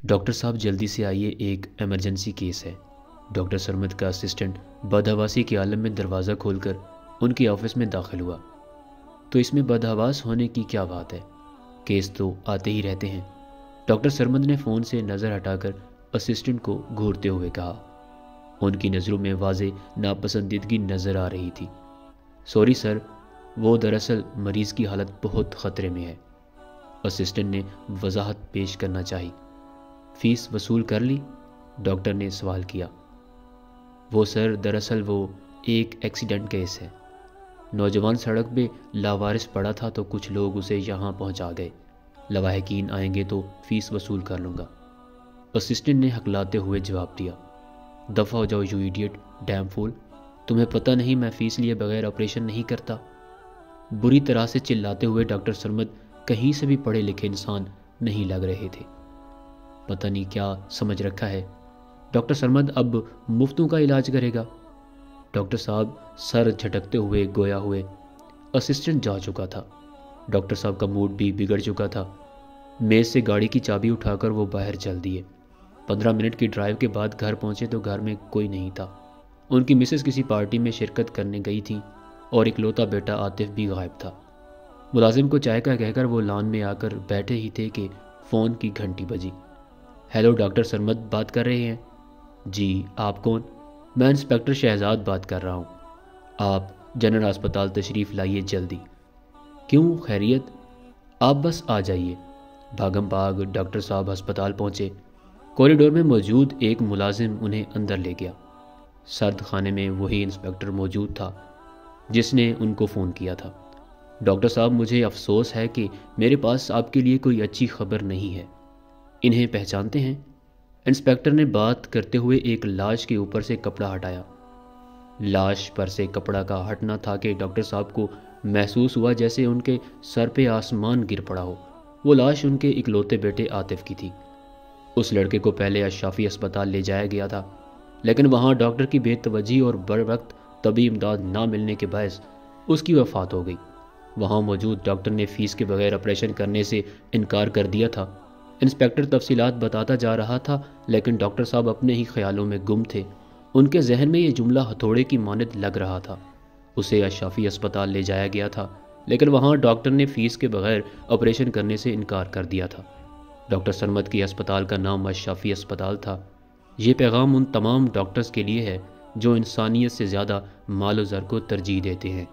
Doctor صاحب جلدی سے آئیے، ایک ایمرجنسی کیس ہے۔ ڈاکٹر سرمد کا اسسٹنٹ بدحواسی کے عالم میں دروازہ کھول کر ان کے آفس میں داخل ہوا۔ تو اس میں بدحواس ہونے کی کیا بات ہے؟ کیس تو آتے ہی رہتے ہیں، ڈاکٹر سرمد نے فون سے نظر ہٹا کر اسسٹنٹ کو گھورتے ہوئے کہا۔ ان کی نظروں میں واضح ناپسندیدگی نظر آ رہی تھی۔ سوری سر، وہ دراصل مریض کی حالت بہت خطرے میں ہے، اسسٹنٹ نے وضاحت پیش کرنا چاہی۔ فیس وصول کر لی؟ ڈاکٹر نے سوال کیا۔ وہ سر، دراصل وہ ایک ایکسیڈنٹ کیس ہے۔ نوجوان سڑک پہ لاوارث پڑا تھا تو کچھ لوگ اسے یہاں پہنچا گئے۔ لواحقین آئیں گے تو فیس وصول کر لوں گا، اسسٹنٹ نے ہکلاتے ہوئے جواب دیا۔ دفع ہو جاؤ یو ایڈیٹ، ڈیم فول، تمہیں پتہ نہیں میں فیس لیے بغیر آپریشن نہیں کرتا؟ بری طرح سے چلاتے ہوئے ڈاکٹر سرمد کہیں سے بھی پڑھے لکھے انسان نہیں لگ رہے تھے۔ پتہ نہیں کیا سمجھ رکھا ہے ڈاکٹر سرمد، اب مفتوں کا علاج کرے گا؟ ڈاکٹر صاحب سر جھٹکتے ہوئے گویا ہوئے۔ اسسٹنٹ جا چکا تھا، ڈاکٹر صاحب کا موڈ بھی بگڑ چکا تھا۔ میز سے گاڑی کی چابی اٹھا کر وہ باہر چل دیے۔ 15 منٹ کی ڈرائیو کے بعد گھر پہنچے تو گھر میں کوئی نہیں تھا۔ ان کی مسز کسی پارٹی میں شرکت کرنے گئی تھی اور اکلوتا بیٹا عاطف بھی غائب تھا۔ ملازم کو چائے کا کہہ کر وہ لان میں آ کر بیٹھے ہی تھے کہ فون کی گھنٹی بجی۔ ہیلو، ڈاکٹر سرمد بات کر رہے ہیں؟ جی، آپ کون؟ میں انسپکٹر شہزاد بات کر رہا ہوں۔ آپ جنرل ہسپتال تشریف لائیے جلدی۔ کیوں، خیریت؟ آپ بس آ جائیے۔ بھاگم بھاگ ڈاکٹر صاحب ہسپتال پہنچے۔ کوریڈور میں موجود ایک ملازم انہیں اندر لے گیا۔ سرد خانے میں وہی انسپکٹر موجود تھا جس نے ان کو فون کیا تھا۔ ڈاکٹر صاحب، مجھے افسوس ہے کہ میرے پاس آپ کے لیے کوئی اچھی خبر نہیں ہے۔ انہیں پہچانتے ہیں؟ انسپکٹر نے بات کرتے ہوئے ایک لاش کے اوپر سے کپڑا ہٹایا۔ لاش پر سے کپڑا کا ہٹنا تھا کہ ڈاکٹر صاحب کو محسوس ہوا جیسے ان کے سر پہ آسمان گر پڑا ہو۔ وہ لاش ان کے اکلوتے بیٹے عاطف کی تھی۔ اس لڑکے کو پہلے اشرافی ہسپتال لے جایا گیا تھا، لیکن وہاں ڈاکٹر کی بے توجہی اور بر وقت طبی امداد نہ ملنے کے باعث اس کی وفات ہو گئی۔ وہاں موجود ڈاکٹر نے فیس کے بغیر آپریشن کرنے سے انکار کر دیا تھا۔ انسپکٹر تفصیلات بتاتا جا رہا تھا، لیکن ڈاکٹر صاحب اپنے ہی خیالوں میں گم تھے۔ ان کے ذہن میں یہ جملہ ہتھوڑے کی مانند لگ رہا تھا۔ اسے اشرافی ہسپتال لے جایا گیا تھا، لیکن وہاں ڈاکٹر نے فیس کے بغیر آپریشن کرنے سے انکار کر دیا تھا۔ ڈاکٹر سرمد کی ہسپتال کا نام اشرافی ہسپتال تھا۔ یہ پیغام ان تمام ڈاکٹرز کے لیے ہے جو انسانیت سے زیادہ مال و زر کو ترجیح دیتے ہیں۔